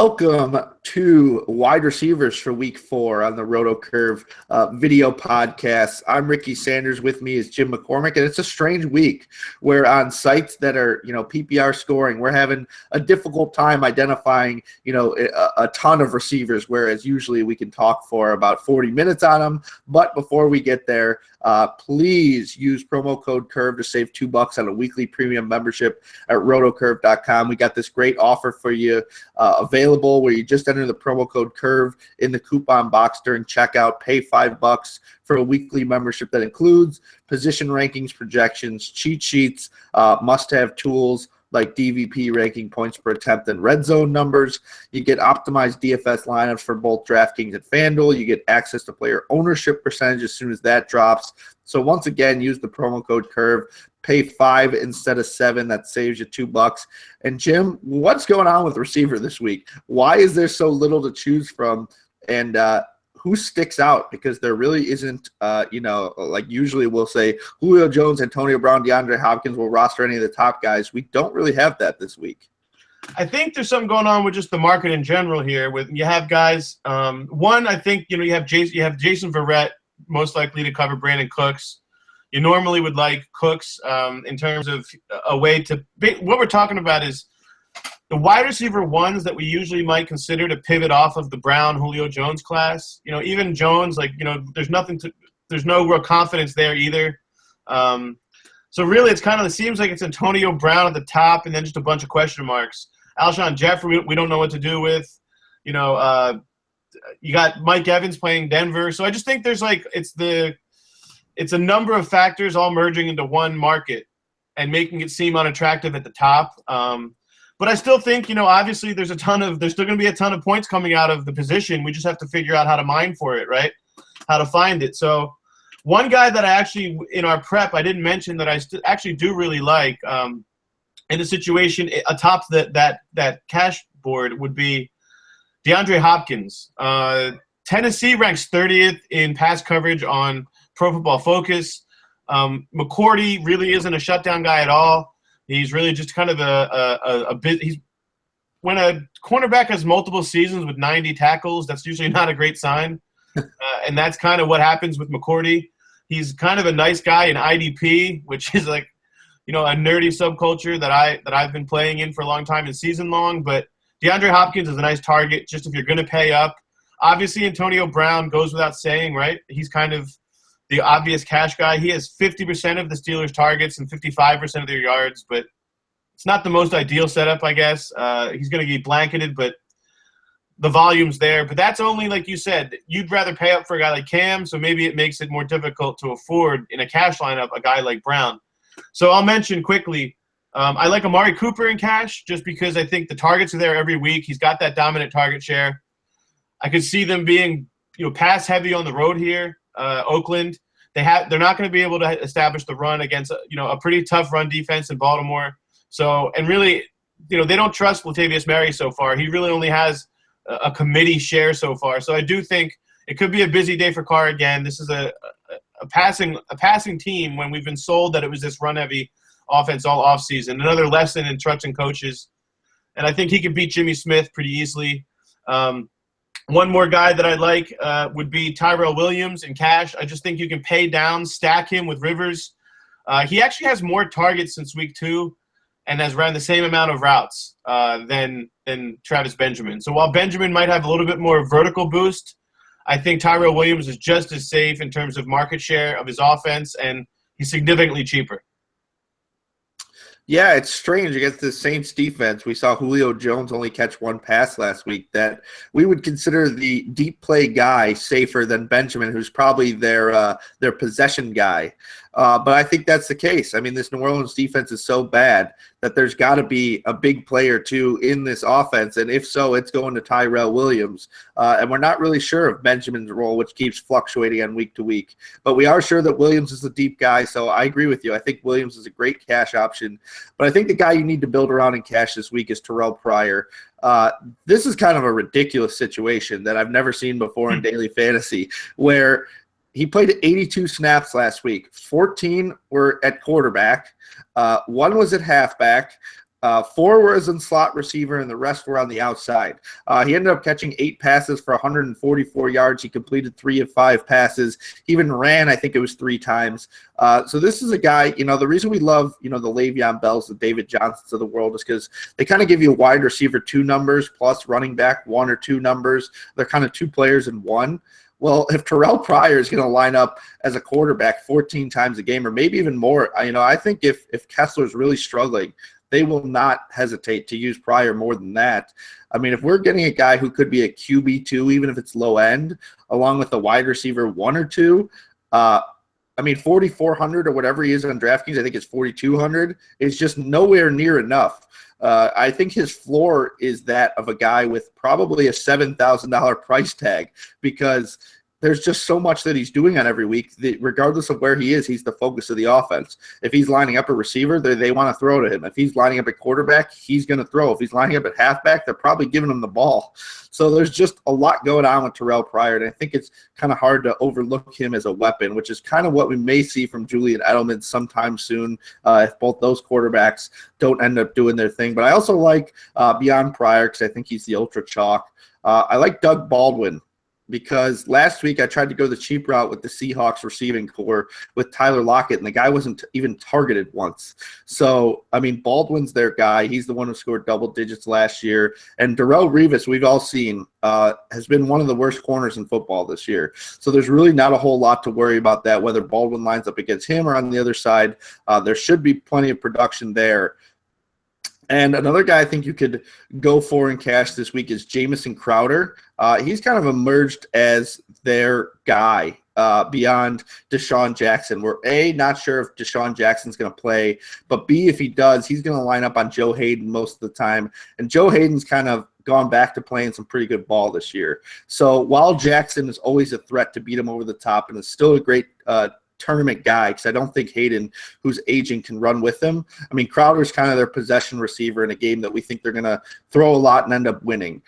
Welcome to Wide Receivers for Week 4 on the Roto Curve video podcast. I'm Ricky Sanders. With me is Jim McCormick, and it's a strange week where on sites that are, PPR scoring, we're having a difficult time identifying, a ton of receivers, whereas usually we can talk for about 40 minutes on them. But before we get there, please use promo code CURVE to save $2 on a weekly premium membership at rotocurve.com. We got this great offer for you available where you just enter the promo code CURVE in the coupon box during checkout, pay $5 for a weekly membership that includes position rankings, projections, cheat sheets, must-have tools like DVP ranking, points per attempt, and red zone numbers. You get optimized DFS lineups for both DraftKings and FanDuel. You get access to player ownership percentage as soon as that drops. So once again, use the promo code CURVE. Pay $5 instead of $7. That saves you $2. And Jim, what's going on with receiver this week? Why is there so little to choose from? And who sticks out? Because there really isn't, like usually we'll say Julio Jones, Antonio Brown, DeAndre Hopkins will roster any of the top guys. We don't really have that this week. I think there's something going on with just the market in general here. With you have guys. One, I think you have Jason Verrett most likely to cover Brandon Cooks. You normally would like Cooks in terms of a way to – what we're talking about is the wide receiver ones that we usually might consider to pivot off of the Brown, Julio Jones class. Even Jones, there's no real confidence there either. So really it's it seems like it's Antonio Brown at the top and then just a bunch of question marks. Alshon Jeffrey, we don't know what to do with. You got Mike Evans playing Denver. So I just think there's it's a number of factors all merging into one market and making it seem unattractive at the top. But I still think, obviously there's still going to be a ton of points coming out of the position. We just have to figure out how to mine for it, right? How to find it. So one guy that I actually, in our prep, I didn't mention that I actually do really like in a situation atop that cash board would be DeAndre Hopkins. Tennessee ranks 30th in pass coverage on Pro Football Focus. McCourty really isn't a shutdown guy at all. He's really just kind of a bit. When a cornerback has multiple seasons with 90 tackles, that's usually not a great sign, and that's kind of what happens with McCourty. He's kind of a nice guy in IDP, which is a nerdy subculture that I've been playing in for a long time and season long. But DeAndre Hopkins is a nice target just if you're going to pay up. Obviously, Antonio Brown goes without saying, right? He's kind of the obvious cash guy. He has 50% of the Steelers' targets and 55% of their yards, but it's not the most ideal setup, I guess. He's going to get blanketed, but the volume's there. But that's only, like you said, you'd rather pay up for a guy like Cam, so maybe it makes it more difficult to afford in a cash lineup a guy like Brown. So I'll mention quickly, I like Amari Cooper in cash just because I think the targets are there every week. He's got that dominant target share. I could see them being pass heavy on the road here. Oakland, they're not going to be able to establish the run against a pretty tough run defense in Baltimore. So, and really, they don't trust Latavius Murray so far. He really only has a committee share so far. So I do think it could be a busy day for Carr again. This is a passing team when we've been sold that it was this run heavy offense all offseason. Another lesson in trusting coaches, and I think he can beat Jimmy Smith pretty easily. One more guy that I like would be Tyrell Williams in cash. I just think you can pay down, stack him with Rivers. He actually has more targets since week 2 and has ran the same amount of routes than Travis Benjamin. So while Benjamin might have a little bit more vertical boost, I think Tyrell Williams is just as safe in terms of market share of his offense, and he's significantly cheaper. Yeah, it's strange against the Saints defense. We saw Julio Jones only catch one pass last week. That we would consider the deep play guy safer than Benjamin, who's probably their possession guy. But I think that's the case. I mean, this New Orleans defense is so bad that there's got to be a big play or two in this offense. And if so, it's going to Tyrell Williams. And we're not really sure of Benjamin's role, which keeps fluctuating on week to week. But we are sure that Williams is the deep guy. So I agree with you. I think Williams is a great cash option. But I think the guy you need to build around in cash this week is Terrell Pryor. This is kind of a ridiculous situation that I've never seen before in daily fantasy, where he played 82 snaps last week. 14 were at quarterback. One was at halfback. Four were as in slot receiver, and the rest were on the outside. He ended up catching 8 passes for 144 yards. He completed 3 of 5 passes. He even ran, I think it was 3 times. So this is a guy, the reason we love, the Le'Veon Bells, the David Johnsons of the world is because they kind of give you wide receiver 2 numbers plus running back 1 or 2 numbers. They're kind of 2 players in one. Well, if Terrell Pryor is going to line up as a quarterback 14 times a game or maybe even more, I think if Kessler's really struggling, they will not hesitate to use Pryor more than that. I mean, if we're getting a guy who could be a QB2, even if it's low end, along with a wide receiver 1 or 2, 4,400 or whatever he is on DraftKings, I think it's 4,200, is just nowhere near enough. I think his floor is that of a guy with probably a $7,000 price tag because there's just so much that he's doing on every week that regardless of where he is, he's the focus of the offense. If he's lining up a receiver, they want to throw to him. If he's lining up at quarterback, he's going to throw. If he's lining up at halfback, they're probably giving him the ball. So there's just a lot going on with Terrell Pryor, and I think it's kind of hard to overlook him as a weapon, which is kind of what we may see from Julian Edelman sometime soon if both those quarterbacks don't end up doing their thing. But I also like beyond Pryor because I think he's the ultra chalk. I like Doug Baldwin, because last week I tried to go the cheap route with the Seahawks receiving core with Tyler Lockett, and the guy wasn't even targeted once. So, Baldwin's their guy. He's the one who scored double digits last year. And Darrelle Revis, we've all seen, has been one of the worst corners in football this year. So there's really not a whole lot to worry about that, whether Baldwin lines up against him or on the other side. There should be plenty of production there. And another guy I think you could go for in cash this week is Jamison Crowder. He's kind of emerged as their guy beyond Deshaun Jackson. We're A, not sure if Deshaun Jackson's going to play, but B, if he does, he's going to line up on Joe Hayden most of the time. And Joe Hayden's kind of gone back to playing some pretty good ball this year. So while Jackson is always a threat to beat him over the top and is still a great tournament guy, because I don't think Hayden, who's aging, can run with them. Crowder's kind of their possession receiver in a game that we think they're going to throw a lot and end up winning.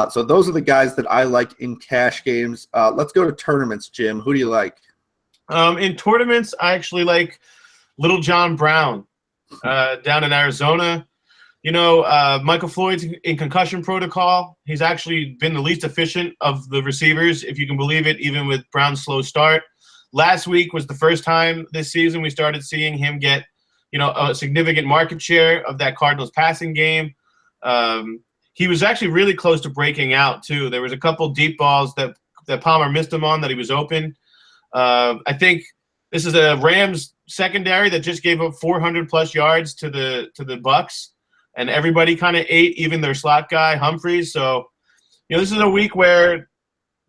So those are the guys that I like in cash games. Let's go to tournaments, Jim. Who do you like? In tournaments, I actually like Little John Brown down in Arizona. Michael Floyd's in concussion protocol. He's actually been the least efficient of the receivers, if you can believe it, even with Brown's slow start. Last week was the first time this season we started seeing him get, a significant market share of that Cardinals passing game. He was actually really close to breaking out, too. There was a couple deep balls that Palmer missed him on that he was open. I think this is a Rams secondary that just gave up 400-plus yards to the Bucs, and everybody kind of ate, even their slot guy, Humphreys. So, this is a week where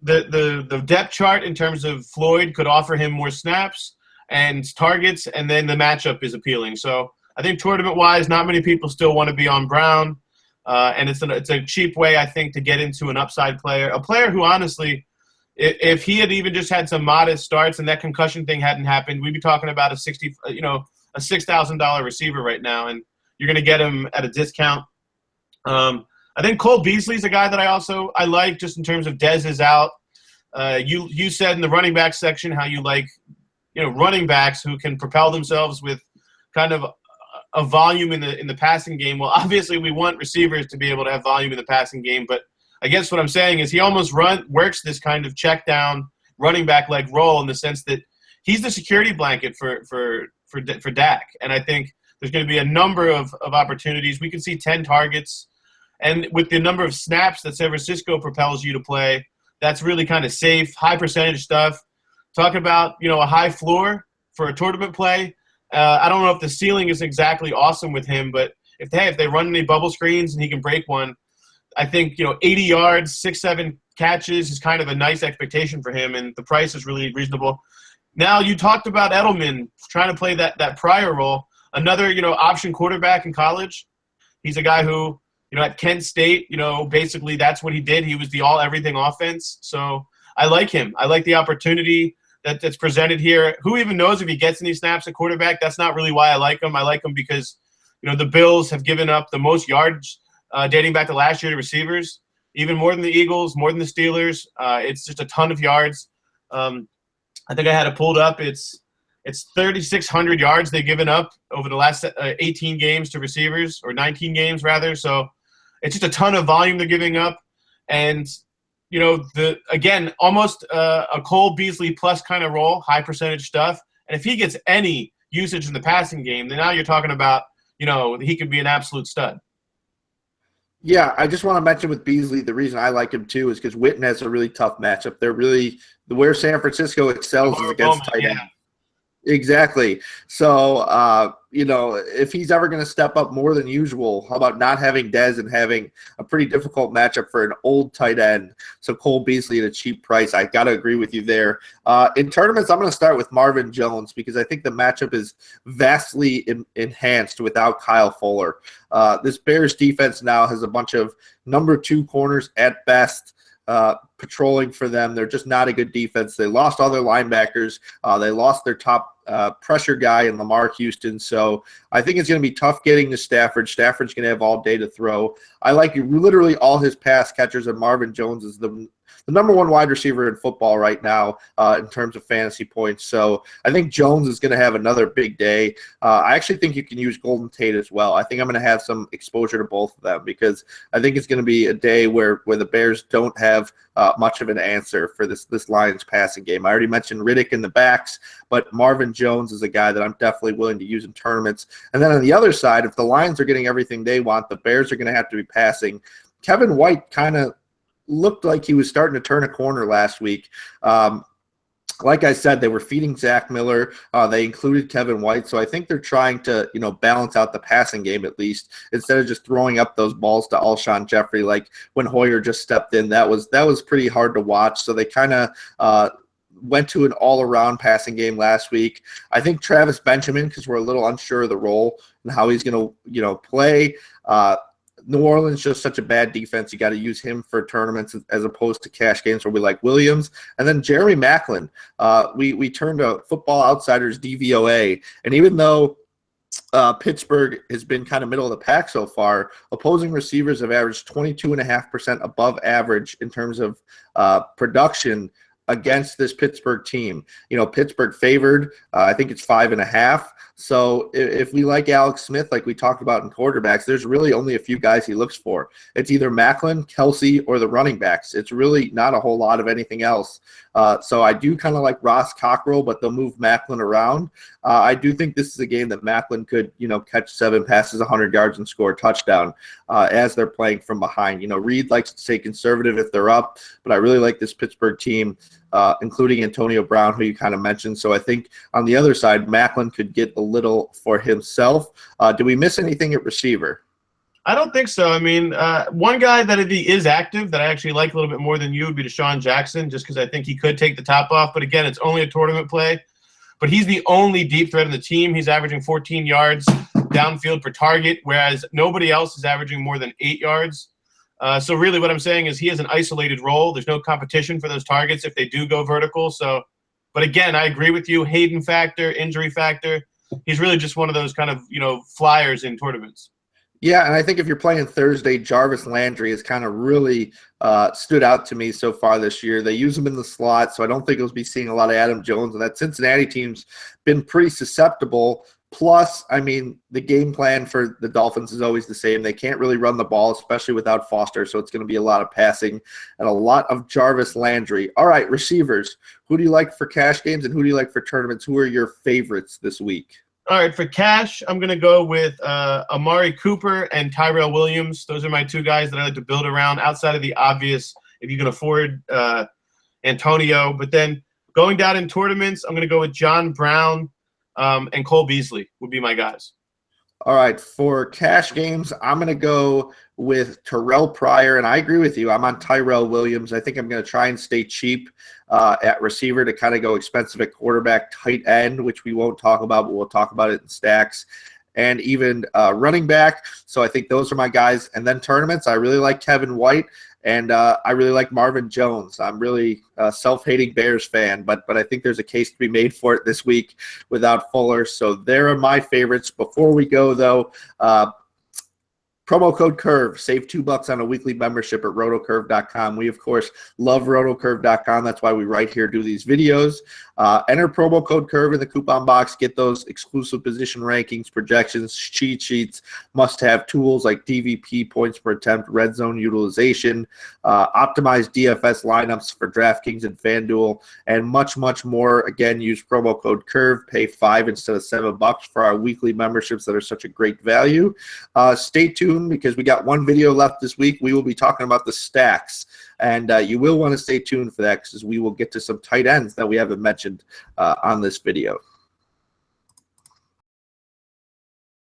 the depth chart in terms of Floyd could offer him more snaps and targets, and then the matchup is appealing. So I think tournament-wise, not many people still want to be on Brown, and it's a cheap way, I think, to get into an upside player, a player who honestly, if he had even just had some modest starts and that concussion thing hadn't happened, we'd be talking about a $6,000 receiver right now, and you're going to get him at a discount. I think Cole Beasley's a guy that I like just in terms of Dez is out. You said in the running back section how you like, running backs who can propel themselves with kind of a volume in the passing game. Well, obviously we want receivers to be able to have volume in the passing game, but I guess what I'm saying is he almost works this kind of check down running back like role in the sense that he's the security blanket for Dak, and I think there's going to be a number of opportunities. We can see 10 targets. And with the number of snaps that San Francisco propels you to play, that's really kind of safe, high percentage stuff. Talk about, a high floor for a tournament play. I don't know if the ceiling is exactly awesome with him, but if they run any bubble screens and he can break one, I think, 80 yards, 6-7 catches is kind of a nice expectation for him, and the price is really reasonable. Now, you talked about Edelman trying to play that Pryor role. Another, option quarterback in college. He's a guy who, at Kent State, basically that's what he did. He was the all-everything offense. So I like him. I like the opportunity that's presented here. Who even knows if he gets any snaps at quarterback? That's not really why I like him. I like him because, the Bills have given up the most yards dating back to last year to receivers, even more than the Eagles, more than the Steelers. It's just a ton of yards. I think I had it pulled up. It's It's 3,600 yards they've given up over the last 18 games to receivers, or 19 games rather. So it's just a ton of volume they're giving up. And, almost a Cole Beasley plus kind of role, high percentage stuff. And if he gets any usage in the passing game, then now you're talking about, he could be an absolute stud. Yeah, I just want to mention with Beasley, the reason I like him too is because Witten has a really tough matchup. They're really – where San Francisco excels is against tight end. Exactly. So, if he's ever going to step up more than usual, how about not having Dez and having a pretty difficult matchup for an old tight end? So Cole Beasley at a cheap price. I got to agree with you there. In tournaments, I'm going to start with Marvin Jones because I think the matchup is vastly enhanced without Kyle Fuller. This Bears defense now has a bunch of number 2 corners at best. Patrolling for them. They're just not a good defense. They lost all their linebackers. They lost their top pressure guy in Lamar Houston. So I think it's going to be tough getting to Stafford. Stafford's going to have all day to throw. I like literally all his pass catchers, and Marvin Jones is the number 1 wide receiver in football right now in terms of fantasy points. So I think Jones is going to have another big day. I actually think you can use Golden Tate as well. I think I'm going to have some exposure to both of them because I think it's going to be a day where the Bears don't have much of an answer for this Lions passing game. I already mentioned Riddick in the backs, but Marvin Jones is a guy that I'm definitely willing to use in tournaments. And then on the other side, if the Lions are getting everything they want, the Bears are going to have to be passing. Kevin White kind of looked like he was starting to turn a corner last week. Like I said, they were feeding Zach Miller. They included Kevin White. So I think they're trying to, balance out the passing game at least instead of just throwing up those balls to Alshon Jeffrey like when Hoyer just stepped in. That was pretty hard to watch. So they kind of went to an all-around passing game last week. I think Travis Benjamin, because we're a little unsure of the role and how he's going to, play. New Orleans just such a bad defense. You got to use him for tournaments as opposed to cash games where we like Williams. And then Jeremy Maclin. We turned to Football Outsiders DVOA. And even though Pittsburgh has been kind of middle of the pack so far, opposing receivers have averaged 22.5% above average in terms of production against this Pittsburgh team. Pittsburgh favored, I think it's 5.5. So if we like Alex Smith, like we talked about in quarterbacks, there's really only a few guys he looks for. It's either Maclin, Kelsey, or the running backs. It's really not a whole lot of anything else. So I do kind of like Ross Cockrell, but they'll move Maclin around. I do think this is a game that Maclin could, catch 7 passes, 100 yards, and score a touchdown as they're playing from behind. Reed likes to stay conservative if they're up, but I really like this Pittsburgh team, including Antonio Brown, who you kind of mentioned. So I think on the other side, Maclin could get a little for himself. Do we miss anything at receiver? I don't think so. I mean, one guy that if he is active that I actually like a little bit more than you would be Deshaun Jackson, just because I think he could take the top off. But again, it's only a tournament play. But he's the only deep threat in the team. He's averaging 14 yards downfield per target, whereas nobody else is averaging more than 8 yards. So really what I'm saying is he has an isolated role. There's no competition for those targets if they do go vertical. So, but again, I agree with you. Hayden factor, injury factor. He's really just one of those kind of, flyers in tournaments. Yeah, and I think if you're playing Thursday, Jarvis Landry has kind of really stood out to me so far this year. They use him in the slot, so I don't think we'll be seeing a lot of Adam Jones. And that Cincinnati team's been pretty susceptible. Plus, I mean, the game plan for the Dolphins is always the same. They can't really run the ball, especially without Foster, so it's going to be a lot of passing and a lot of Jarvis Landry. All right, receivers. Who do you like for cash games and who do you like for tournaments? Who are your favorites this week? All right, for cash, I'm going to go with Amari Cooper and Tyrell Williams. Those are my 2 guys that I like to build around outside of the obvious, if you can afford Antonio. But then going down in tournaments, I'm going to go with John Brown and Cole Beasley would be my guys. All right, for cash games, I'm going to go with Terrell Pryor, and I agree with you. I'm on Tyrell Williams. I think I'm going to try and stay cheap at receiver to kind of go expensive at quarterback, tight end, which we won't talk about, but we'll talk about it in stacks, and even running back. So I think those are my guys. And then tournaments, I really like Kevin White, and I really like Marvin Jones. I'm really a self-hating Bears fan, but I think there's a case to be made for it this week without Fuller. So there are my favorites. Before we go, though, Promo code CURVE. Save $2 on a weekly membership at rotocurve.com. We, of course, love rotocurve.com. That's why we right here do these videos. Enter promo code CURVE in the coupon box. Get those exclusive position rankings, projections, cheat sheets, must-have tools like DVP, points per attempt, red zone utilization, optimized DFS lineups for DraftKings and FanDuel, and much, much more. Again, use promo code CURVE. Pay $5 instead of $7 for our weekly memberships that are such a great value. Stay tuned because we got one video left this week. We will be talking about the stacks, and you will want to stay tuned for that because we will get to some tight ends that we haven't mentioned on this video.